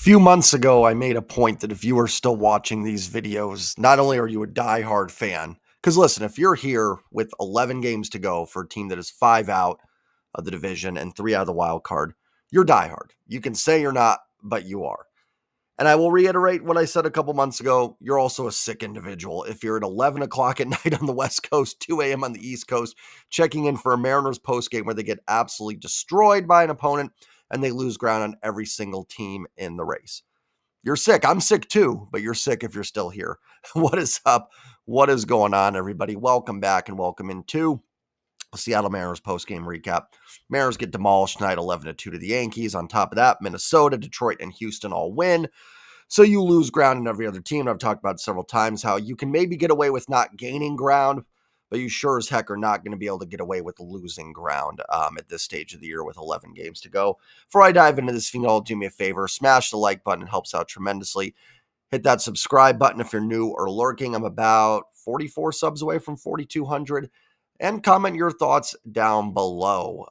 Few months ago, I made a point that if you are still watching these videos, not only are you a diehard fan, because listen, if you're here with 11 games to go for a team that is 5 out of the division and 3 out of the wild card, you're diehard. You can say you're not, but you are. And I will reiterate what I said a couple months ago. You're also a sick individual. If you're at 11 o'clock at night on the West Coast, 2 a.m. on the East Coast, checking in for a Mariners postgame where they get absolutely destroyed by an opponent and they lose ground on every single team in the race. You're sick. I'm sick too, but you're sick if you're still here. What is up? What is going on, everybody? Welcome back and welcome into Seattle Mariners post-game recap. Mariners get demolished tonight 11-2 to the Yankees. On top of that, Minnesota, Detroit, and Houston all win. So you lose ground in every other team. And I've talked about several times how you can maybe get away with not gaining ground, but you sure as heck are not going to be able to get away with losing ground at this stage of the year with 11 games to go. Before I dive into this, if you can all do me a favor, smash the like button. It helps out tremendously. Hit that subscribe button if you're new or lurking. I'm about 44 subs away from 4,200. And comment your thoughts down below.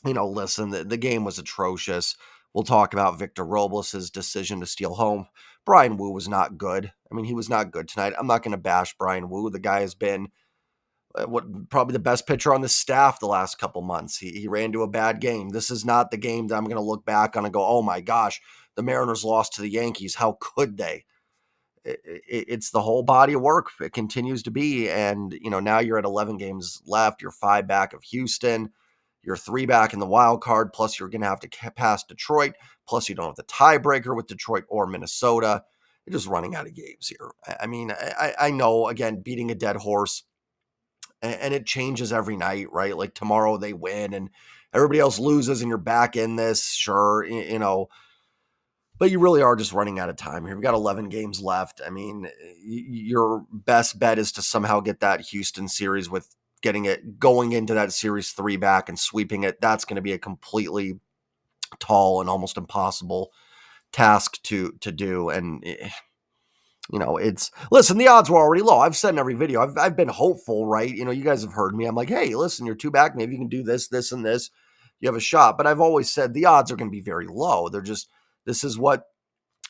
Listen, the game was atrocious. We'll talk about Victor Robles' decision to steal home. Brian Wu was not good. I mean, he was not good tonight. I'm not going to bash Brian Wu. The guy has been probably the best pitcher on the staff the last couple months. He ran into a bad game. This is not the game that I'm going to look back on and go, oh my gosh, the Mariners lost to the Yankees. How could they? It's the whole body of work. It continues to be. And, now you're at 11 games left. You're 5 back of Houston. You're 3 back in the wild card. Plus, you're going to have to pass Detroit. Plus, you don't have the tiebreaker with Detroit or Minnesota. You're just running out of games here. I mean, I know, again, beating a dead horse, and it changes every night, right? Like tomorrow they win and everybody else loses and you're back in this. Sure, but you really are just running out of time here. We've got 11 games left. I mean, your best bet is to somehow get that Houston series with getting it going into that series 3 back and sweeping it. That's going to be a completely tall and almost impossible task to do. And listen, the odds were already low. I've said in every video, I've been hopeful, right? You guys have heard me. I'm like, hey, listen, you're 2 back. Maybe you can do this, this, and this. You have a shot. But I've always said the odds are going to be very low. This is what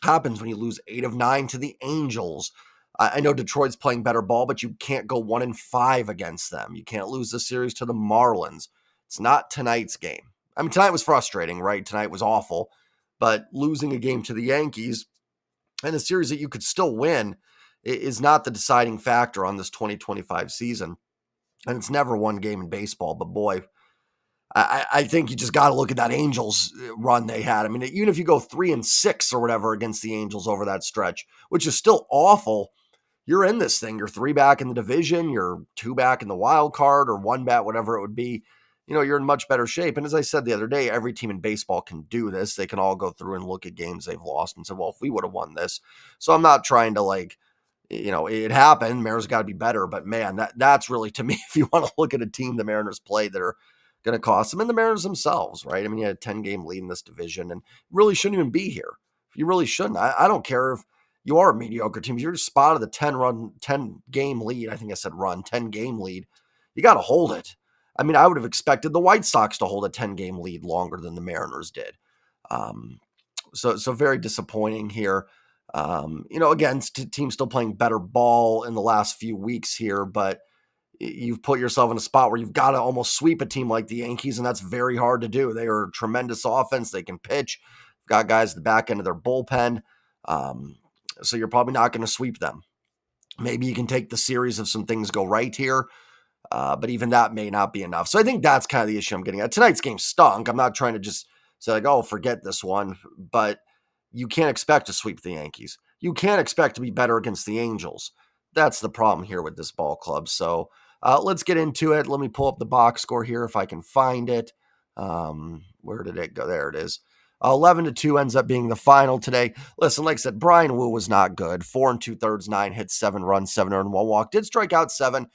happens when you lose 8 of 9 to the Angels. I know Detroit's playing better ball, but you can't go 1-5 against them. You can't lose the series to the Marlins. It's not tonight's game. I mean, tonight was frustrating, right? Tonight was awful. But losing a game to the Yankees and a series that you could still win is not the deciding factor on this 2025 season. And it's never one game in baseball, but boy, I think you just got to look at that Angels run they had. I mean, even if you go 3-6 or whatever against the Angels over that stretch, which is still awful, you're in this thing. You're 3 back in the division. You're 2 back in the wild card or 1 back, whatever it would be. You're in much better shape. And as I said the other day, every team in baseball can do this. They can all go through and look at games they've lost and say, well, if we would have won this. So I'm not trying to it happened. Mariners got to be better. But man, that's really, to me, if you want to look at a team the Mariners play that are going to cost them, and the Mariners themselves, right? I mean, you had a 10-game lead in this division and really shouldn't even be here. You really shouldn't. I don't care if you are a mediocre team. You're just spotted the 10-game lead. I think I said 10-game lead. You got to hold it. I mean, I would have expected the White Sox to hold a 10-game lead longer than the Mariners did. So very disappointing here. Again, teams still playing better ball in the last few weeks here, but you've put yourself in a spot where you've got to almost sweep a team like the Yankees, and that's very hard to do. They are a tremendous offense. They can pitch. Got guys at the back end of their bullpen. So you're probably not going to sweep them. Maybe you can take the series if some things go right here, but even that may not be enough. So I think that's kind of the issue I'm getting at. Tonight's game stunk. I'm not trying to just say like, oh, forget this one, but you can't expect to sweep the Yankees. You can't expect to be better against the Angels. That's the problem here with this ball club. So let's get into it. Let me pull up the box score here if I can find it. Where did it go? There it is. 11-2 ends up being the final today. Listen, like I said, Brian Wu was not good. 4 2/3, 9 hits, 7 runs, 7 earned, 1 walk. Did strike out 7.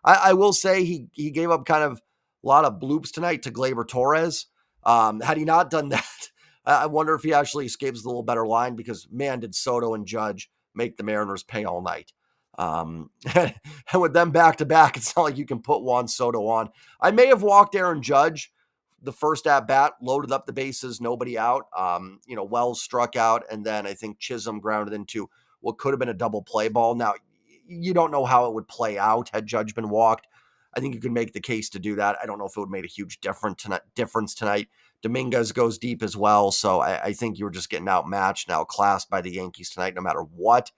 I will say he gave up kind of a lot of bloops tonight to Gleyber Torres. Had he not done that, I wonder if he actually escapes the little better line because, man, did Soto and Judge make the Mariners pay all night. And with them back-to-back, it's not like you can put Juan Soto on. I may have walked Aaron Judge the first at bat, loaded up the bases, nobody out. Wells struck out, and then I think Chisholm grounded into what could have been a double play ball. Now, you don't know how it would play out had Judge been walked. I think you could make the case to do that. I don't know if it would have made a huge difference tonight. Dominguez goes deep as well, so I think you were just getting outmatched and outclassed by the Yankees tonight, no matter what.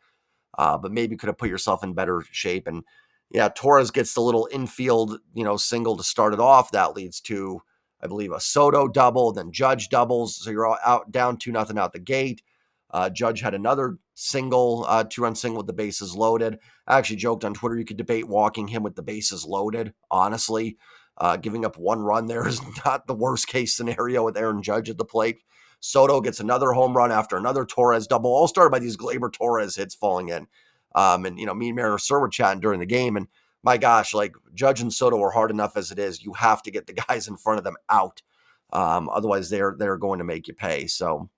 But maybe could have put yourself in better shape. And yeah, Torres gets the little infield, single to start it off. That leads to, I believe, a Soto double, then Judge doubles. So you're all out down 2-0 out the gate. Judge had another single, 2-run single with the bases loaded. I actually joked on Twitter, you could debate walking him with the bases loaded. Honestly, giving up 1 run there is not the worst case scenario with Aaron Judge at the plate. Soto gets another home run after another Torres double, all started by these Gleyber Torres hits falling in. Me and Mariner Sir were chatting during the game, and my gosh, like Judge and Soto are hard enough as it is. You have to get the guys in front of them out. Otherwise, they're going to make you pay. So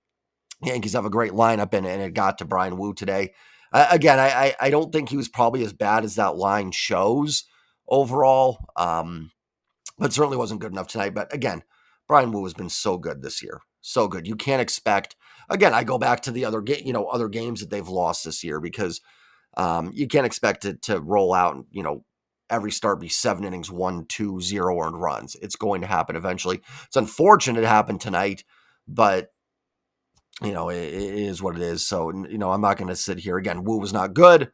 Yankees have a great lineup, and it got to Brian Wu today. Again, I don't think he was probably as bad as that line shows overall, but certainly wasn't good enough tonight. But again, Brian Wu has been so good this year. So good. You can't expect, again, I go back to the other other games that they've lost this year, because you can't expect it to roll out and, every start be 7 innings, 1-2-0 earned runs. It's going to happen eventually. It's unfortunate it happened tonight, but it is what it is. So, I'm not going to sit here again. Wu was not good,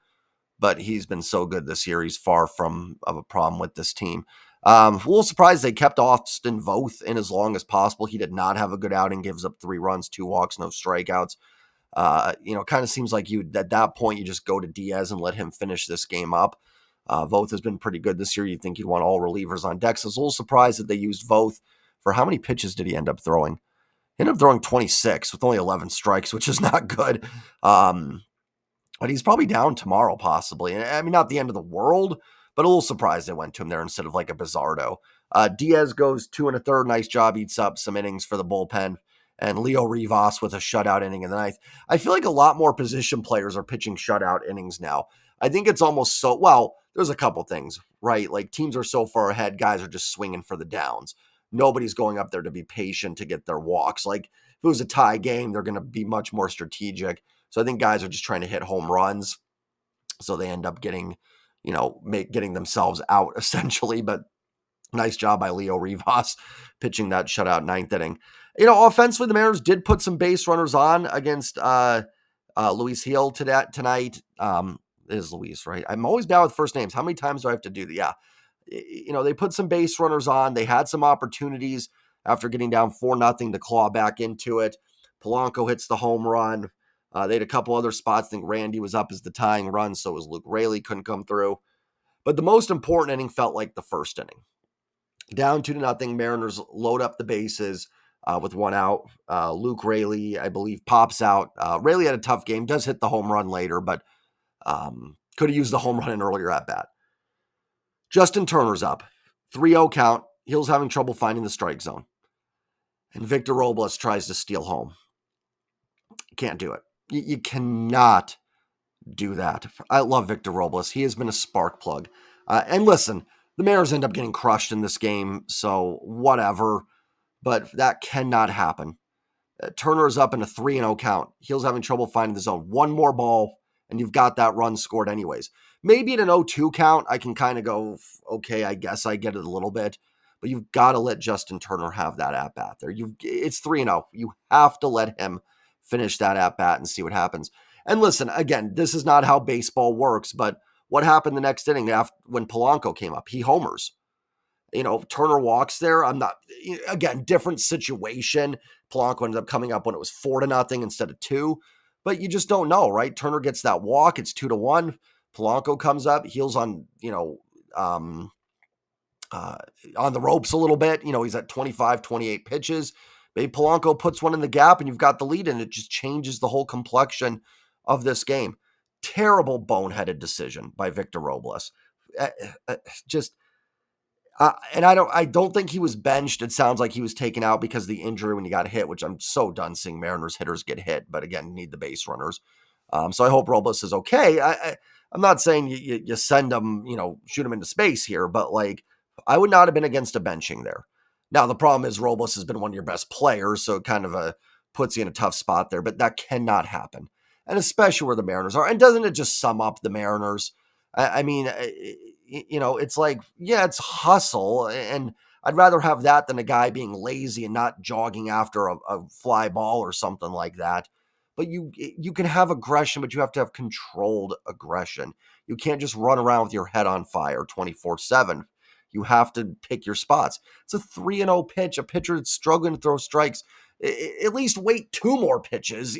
but he's been so good this year. He's far from of a problem with this team. A little surprised they kept Austin Voth in as long as possible. He did not have a good outing, gives up 3 runs, 2 walks, no strikeouts. Kind of seems like at that point, you just go to Diaz and let him finish this game up. Voth has been pretty good this year. You'd think you'd want all relievers on deck. So I was a little surprised that they used Voth for how many pitches did he end up throwing? He ended up throwing 26 with only 11 strikes, which is not good. But he's probably down tomorrow, possibly. I mean, not the end of the world, but a little surprised they went to him there instead of like a Bizardo. Diaz goes 2 1/3. Nice job. Eats up some innings for the bullpen. And Leo Rivas with a shutout inning in the ninth. I feel like a lot more position players are pitching shutout innings now. I think it's almost there's a couple things, right? Like teams are so far ahead, guys are just swinging for the downs. Nobody's going up there to be patient to get their walks. Like if it was a tie game, they're going to be much more strategic. So I think guys are just trying to hit home runs. So they end up getting, getting themselves out essentially. But nice job by Leo Rivas pitching that shutout ninth inning. Offensively, the Mariners did put some base runners on against Luis Gil tonight. It is Luis, right? I'm always bad with first names. How many times do I have to do that? Yeah. They put some base runners on. They had some opportunities after getting down 4-0 to claw back into it. Polanco hits the home run. They had a couple other spots. I think Randy was up as the tying run, so was Luke Raley, couldn't come through. But the most important inning felt like the first inning. Down 2-0, Mariners load up the bases with 1 out. Luke Raley, I believe, pops out. Raley had a tough game, does hit the home run later, but could have used the home run in earlier at bat. Justin Turner's up. 3-0 count. Hill's having trouble finding the strike zone. And Victor Robles tries to steal home. Can't do it. You cannot do that. I love Victor Robles. He has been a spark plug. And listen, the Mariners end up getting crushed in this game, so whatever. But that cannot happen. Turner is up in a 3-0 count. Hill's having trouble finding the zone. One more ball, and you've got that run scored anyways. Maybe in an 0-2 count, I can kind of go, okay, I guess I get it a little bit. But you've got to let Justin Turner have that at-bat there. It's 3-0. You have to let him finish that at-bat and see what happens. And listen, again, this is not how baseball works, but what happened the next inning when Polanco came up? He homers. Turner walks there. Again, different situation. Polanco ended up coming up when it was 4-0 instead of 2. But you just don't know, right? Turner gets that walk. It's 2-1. Polanco comes up. Heels on, on the ropes a little bit. He's at 25, 28 pitches. Maybe Polanco puts one in the gap and you've got the lead, and it just changes the whole complexion of this game. Terrible boneheaded decision by Victor Robles. And I don't think he was benched. It sounds like he was taken out because of the injury when he got hit, which I'm so done seeing Mariners hitters get hit. But again, you need the base runners. So I hope Robles is okay. I'm not saying you send him, shoot him into space here, but like I would not have been against a benching there. Now, the problem is Robles has been one of your best players, so it kind of puts you in a tough spot there, but that cannot happen. And especially where the Mariners are. And doesn't it just sum up the Mariners? I mean, it's like, yeah, it's hustle. And I'd rather have that than a guy being lazy and not jogging after a fly ball or something like that. But you can have aggression, but you have to have controlled aggression. You can't just run around with your head on fire 24/7. You have to pick your spots. It's a 3-0 pitch. A pitcher that's struggling to throw strikes. At least wait two more pitches.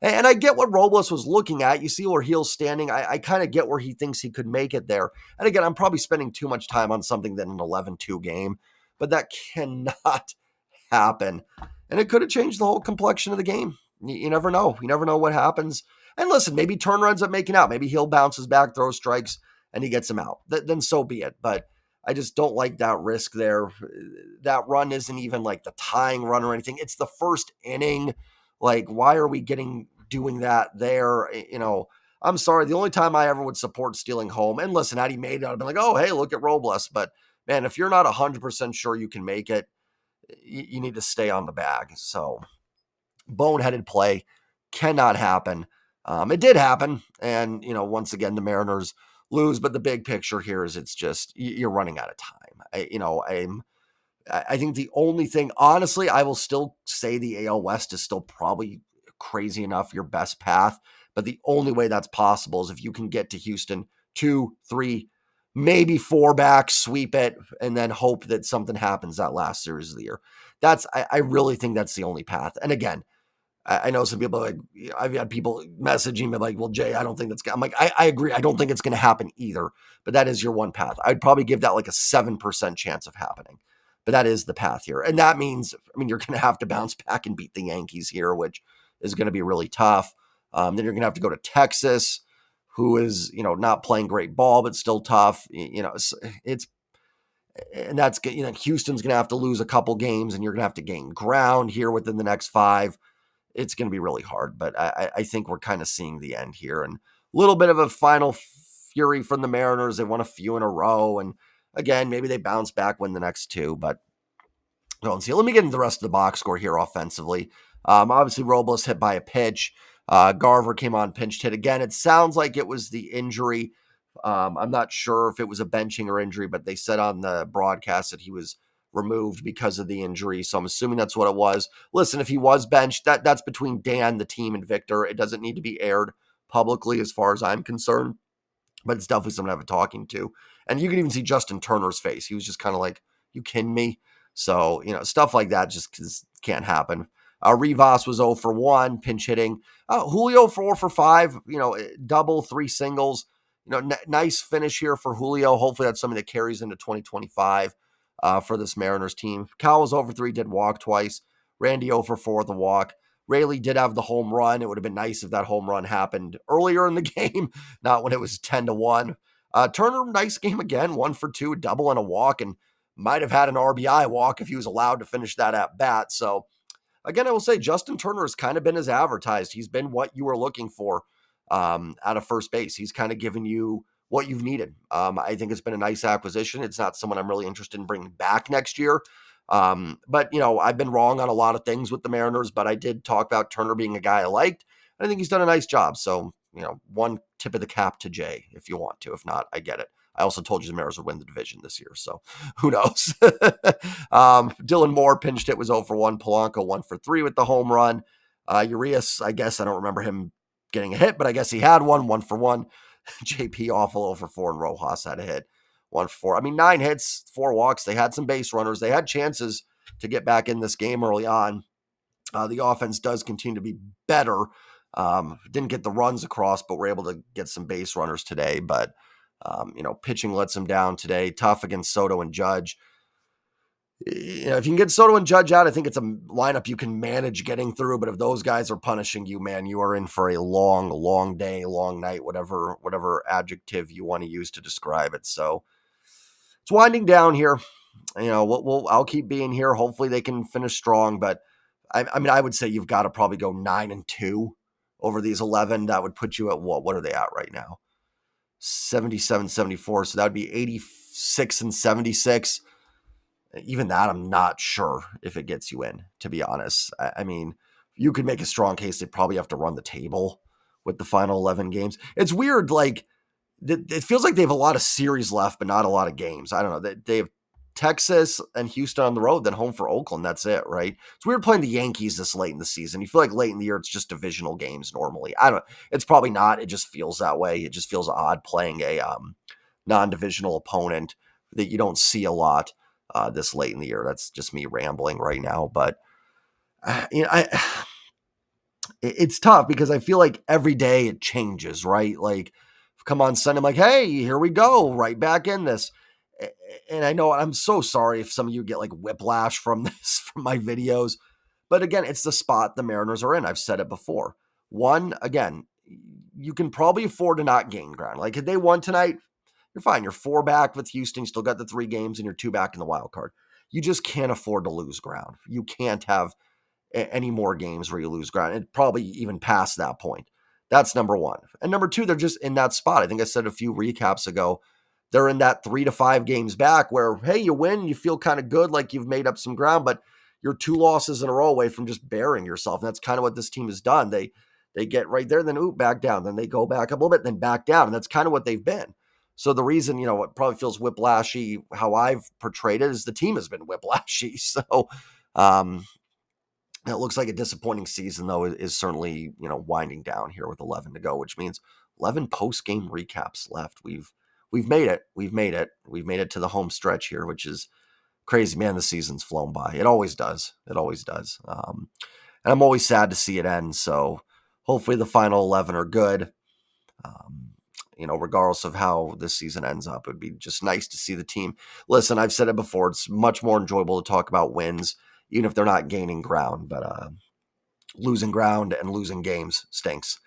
And I get what Robles was looking at. You see where he's standing. I kind of get where he thinks he could make it there. And again, I'm probably spending too much time on something than an 11-2 game, but that cannot happen. And it could have changed the whole complexion of the game. You never know. You never know what happens. And listen, maybe Turner ends up making out. Maybe he'll bounces back, throws strikes, and he gets him out. Then so be it. But I just don't like that risk there. That run isn't even like the tying run or anything. It's the first inning. Like, why are we doing that there? I'm sorry. The only time I ever would support stealing home, and listen, had he made it, I'd be like, oh, hey, look at Robles. But man, if you're not 100% sure you can make it, you need to stay on the bag. So boneheaded play cannot happen. It did happen. And, once again, the Mariners lose, but the big picture here is it's just, you're running out of time. I think the only thing, honestly, I will still say the AL West is still probably crazy enough your best path, but the only way that's possible is if you can get to Houston 2, 3, maybe 4 back, sweep it, and then hope that something happens that last series of the year. I really think that's the only path. And again, I know some people I've had people messaging me like, well, Jay, I don't think that's I'm like, I agree. I don't think it's going to happen either, but that is your one path. I'd probably give that like a 7% chance of happening, but that is the path here. And that means, you're going to have to bounce back and beat the Yankees here, which is going to be really tough. Then you're going to have to go to Texas, who is, not playing great ball, but still tough. And that's, Houston's going to have to lose a couple games and you're going to have to gain ground here within the next 5. It's going to be really hard, but I think we're kind of seeing the end here. And a little bit of a final fury from the Mariners. They won a few in a row. And again, maybe they bounce back, win the next 2, but don't see. Let me get into the rest of the box score here offensively. Obviously, Robles hit by a pitch. Garver came on, pinched hit again. It sounds like it was the injury. I'm not sure if it was a benching or injury, but they said on the broadcast that he was removed because of the injury. So I'm assuming that's what it was. Listen, if he was benched, that's between Dan, the team, and Victor. It doesn't need to be aired publicly as far as I'm concerned, but it's definitely someone I have a talking to. And you can even see Justin Turner's face. He was just kind of like, you kidding me? So, stuff like that just can't happen. Rivas was 0 for 1, pinch hitting. Julio 4 for 5, double, 3 singles. Nice finish here for Julio. Hopefully that's something that carries into 2025 for this Mariners team. Cal was 0 for 3, did walk twice. Randy 0 for 4, the walk. Rayleigh did have the home run. It would have been nice if that home run happened earlier in the game, not when it was 10-1. Turner, nice game again, 1 for 2, double and a walk, and might have had an RBI walk if he was allowed to finish that at bat. So again, I will say Justin Turner has kind of been as advertised. He's been what you were looking for out of first base. He's kind of given you what you've needed. I think it's been a nice acquisition. It's not someone I'm really interested in bringing back next year. But I've been wrong on a lot of things with the Mariners, but I did talk about Turner being a guy I liked. And I think he's done a nice job. So, one tip of the cap to Jay if you want to. If not, I get it. I also told you the Mariners would win the division this year, so who knows? Dylan Moore pinched hit, was 0 for 1. Polanco 1 for 3 with the home run. Urias, I guess I don't remember him getting a hit, but I guess he had 1 for 1. JP awful 0 for 4, and Rojas had a hit 1 for 4. 9 hits, 4 walks. They had some base runners. They had chances to get back in this game early on. The offense does continue to be better. Didn't get the runs across, but we're able to get some base runners today. But pitching lets them down today. Tough against Soto and Judge. If you can get Soto and Judge out, I think it's a lineup you can manage getting through. But if those guys are punishing you, man, you are in for a long, long day, long night, whatever adjective you want to use to describe it. So it's winding down here. I'll keep being here. Hopefully they can finish strong. But I would say you've got to probably go 9-2 over these 11. That would put you at what are they at right now? 77, 74. So that would be 86 and 76. Even that, I'm not sure if it gets you in, to be honest. I mean, you could make a strong case they probably have to run the table with the final 11 games. It's weird, like, it feels like they have a lot of series left, but not a lot of games. I don't know. They have Texas and Houston on the road, then home for Oakland. That's it, right? It's weird playing the Yankees this late in the season. You feel like late in the year, it's just divisional games normally. I don't know. It's probably not. It just feels that way. It just feels odd playing a non-divisional opponent that you don't see a lot this late in the year. That's just me rambling right now. But, it's tough because I feel like every day it changes, right? Like, come on Sunday, I'm like, hey, here we go, right back in this. And I know I'm so sorry if some of you get like whiplash from this, from my videos. But again, it's the spot the Mariners are in. I've said it before. One, again, you can probably afford to not gain ground. Like, if they won tonight, you're fine. You're 4 back with Houston. You still got the 3 games, and you're 2 back in the wild card. You just can't afford to lose ground. You can't have any more games where you lose ground, and probably even past that point. That's number one. And number two, they're just in that spot. I think I said a few recaps ago, they're in that 3 to 5 games back where, hey, you win, you feel kind of good, like you've made up some ground, but you're 2 losses in a row away from just burying yourself. And that's kind of what this team has done. They get right there, then back down, then they go back up a little bit, then back down. And that's kind of what they've been. So the reason, what probably feels whiplashy, how I've portrayed it, is the team has been whiplashy. So it looks like a disappointing season, though, is certainly, winding down here with 11 to go, which means 11 post-game recaps left. We've made it. We've made it. We've made it to the home stretch here, which is crazy. Man, the season's flown by. It always does. It always does. And I'm always sad to see it end. So hopefully the final 11 are good. Regardless of how this season ends up, it'd be just nice to see the team. Listen, I've said it before. It's much more enjoyable to talk about wins, even if they're not gaining ground. But losing ground and losing games stinks.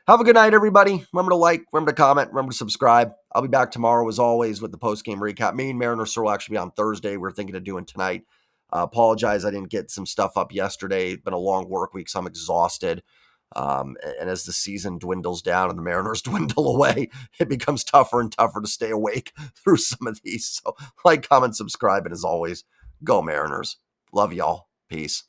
Have a good night, everybody. Remember to like, remember to comment, remember to subscribe. I'll be back tomorrow, as always, with the post-game recap. Me and Mariners will actually be on Thursday. We're thinking of doing tonight. Apologize, I didn't get some stuff up yesterday. It's been a long work week, so I'm exhausted. And as the season dwindles down and the Mariners dwindle away, it becomes tougher and tougher to stay awake through some of these. So like, comment, subscribe, and as always, go Mariners. Love y'all. Peace.